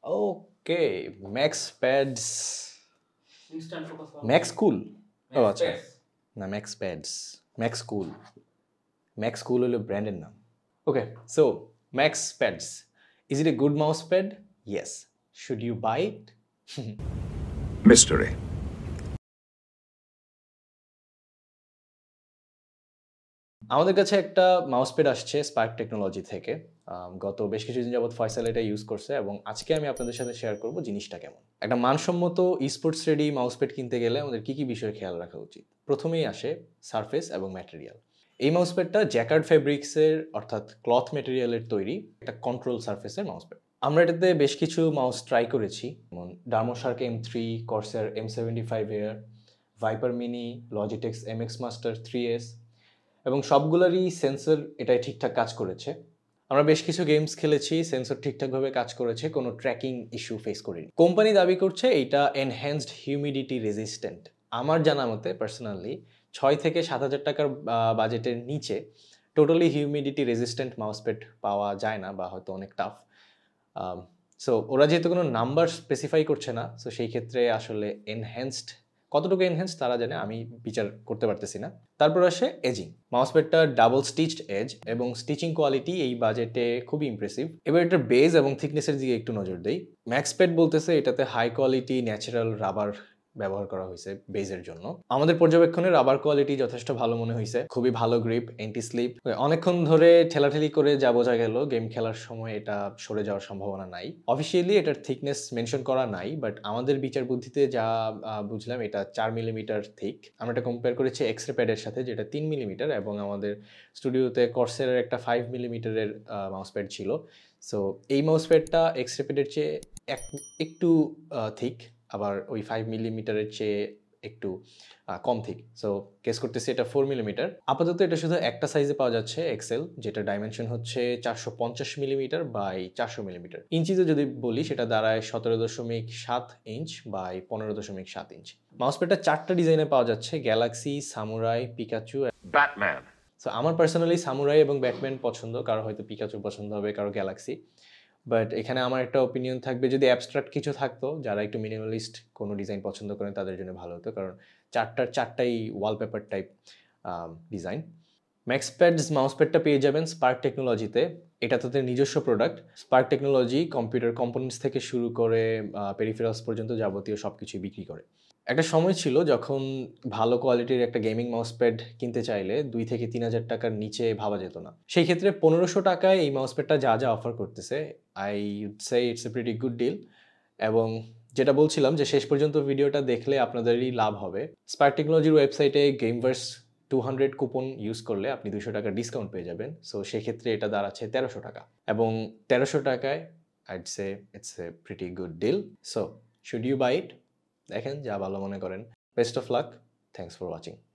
Okay, Max Pads. Instant focus Max Cool. ও Max আচ্ছা Pads. না Max Pads. Max Cool. Max Cool হলো ব্র্যান্ডের নাম। Okay, so Max Pads. Is it a good mouse pad? Yes. Should you buy it? Mystery. আমাদের কাছে একটা mousepad আসছে spark technology থেকে। গত বেশ কিছুদিন যাবৎ ফয়সাল এটা ইউজ করছে এবং আজকে আমি আপনাদের সাথে শেয়ার করব জিনিসটা কেমন। একটা মানসম্মত স্পোর্টস রেডি মাউসপ্যাড কিনতে গেলে আমাদের কী কী বিষয়ে খেয়াল রাখা উচিত? প্রথমেই আসে সারফেস এবং ম্যাটেরিয়াল। এই মাউসপ্যাডটা জ্যাকার্ড ফেব্রিক্সের অর্থাৎ ক্লথ ম্যাটেরিয়ালের তৈরি একটা কন্ট্রোল সারফেসের মাউসপ্যাড। আমরা এটাতে বেশ কিছু মাউস ট্রাই করেছি, যেমন Darmoshark M3, Corsair M75 air, Viper mini, Logitech's MX master 3S, এবং সবগুলোরই সেন্সর এটাই ঠিকঠাক কাজ করেছে। আমরা বেশ কিছু গেমস খেলেছি, সেন্সর ঠিকঠাকভাবে কাজ করেছে, কোনো ট্র্যাকিং ইস্যু ফেস করিনি। কোম্পানি দাবি করছে এইটা এনহ্যান্সড হিউমিডিটি রেজিস্ট্যান্ট। আমার জানা মতে পার্সোনালি 6,000 থেকে 7,000 টাকার বাজেটের নিচে টোটালি হিউমিডিটি রেজিস্ট্যান্ট মাউসপ্যাড পাওয়া যায় না, বা হয়তো অনেক টাফ। সো ওরা যেহেতু কোনো নাম্বার স্পেসিফাই করছে না, সো সেই ক্ষেত্রে আসলে এনহ্যান্সড কতটুকু এনহ্যান্স তারা জানে, আমি বিচার করতে পারতেছি না। তারপর আসে এজিং। মাউসপ্যাডটা ডাবল স্টিচড এজ এবং স্টিচিং কোয়ালিটি এই বাজেটে খুবই ইমপ্রেসিভ। এবার এটার বেজ এবং থিকনেসের দিকে একটু নজর দেই। ম্যাক্সপ্যাড বলতেছে এটাতে হাই কোয়ালিটি ন্যাচারাল রাবার ব্যবহার করা হয়েছে বেজের জন্য। আমাদের পর্যবেক্ষণে রাবার কোয়ালিটি যথেষ্ট ভালো মনে হয়েছে, খুবই ভালো গ্রিপ, অ্যান্টি স্লিপ। অনেকক্ষণ ধরে ঠেলাঠেলি করে যা বোঝা গেল, গেম খেলার সময় এটা সরে যাওয়ার সম্ভাবনা নাই। অফিসিয়ালি এটার থিকনেস মেনশন করা নাই, বাট আমাদের বিচার বুদ্ধিতে যা বুঝলাম এটা 4 মিলিমিটার থিক। আমরা এটা কম্পেয়ার করেছি এক্সরে প্যাডের সাথে, যেটা 3 মিলিমিটার, এবং আমাদের স্টুডিওতে কর্সেরের একটা 5 মিলিমিটারের মাউস প্যাড ছিল। সো এই মাউস প্যাডটা এক্সরে প্যাডের চেয়ে একটু থিক, আবার ওই 5 মিলিমিটারের চেয়ে একটু কম থিক। সো কেস করতেছি এটা 4 মিলিমিটার। আপাতত এটা শুধু একটা সাইজে পাওয়া যাচ্ছে, এক্সেল, যেটা ডাইমেনশন হচ্ছে 450 মিলিমিটার বাই 400 মিলিমিটার। ইঞ্চিতে যদি বলি সেটা দাঁড়ায় 17.7 ইঞ্চ বাই 15.7 ইঞ্চ। মাউসপ্যাডটা 4টা ডিজাইনে পাওয়া যাচ্ছে, Galaxy, samurai, Pikachu, Batman. So আমার পার্সোনালি সামুরাই এবং ব্যাটম্যান পছন্দ, কারো হয়তো পিকাচু পছন্দ হবে, কারো গ্যালাক্সি। বাট এখানে আমার একটা ওপিনিয়ন থাকবে, যদি অ্যাবস্ট্রাক্ট কিছু থাকতো, যারা একটু মিনিমালিস্ট কোনো ডিজাইন পছন্দ করেন তাদের জন্য ভালো হতো, কারণ চারটাই ওয়ালপেপার টাইপ ডিজাইন। ম্যাক্সপ্যাডস মাউসপ্যাডটা পেয়ে যাবেন স্পার্ক টেকনোলজিতে। এটা তাদের নিজস্ব product. Spark technology computer components থেকে শুরু করে পেরিফেরালস পর্যন্ত যাবতীয় সব কিছুই বিক্রি করে। একটা সময় ছিল যখন ভালো কোয়ালিটির একটা গেমিং মাউসপ্যাড কিনতে চাইলে 2,000 থেকে 3,000 টাকার নিচে ভাবা যেত না। সেই ক্ষেত্রে 1500 টাকায় এই মাউসপ্যাডটা যা যা অফার করতেছে, I would say it's a pretty good deal. এবং যেটা বলছিলাম যে শেষ পর্যন্ত ভিডিওটা দেখলে আপনাদেরই লাভ হবে। স্পার্ক টেকনোলজির ওয়েবসাইটে গেমভার্স 200 কুপন ইউজ করলে আপনি 200 টাকা ডিসকাউন্ট পেয়ে যাবেন। সো সেক্ষেত্রে এটা দাঁড়াচ্ছে 1300 টাকা, এবং 1300 টাকায় I'd say it's a pretty good deal. So should you buy it? দেখেন যা ভালো মনে করেন। Best of luck, thanks for watching.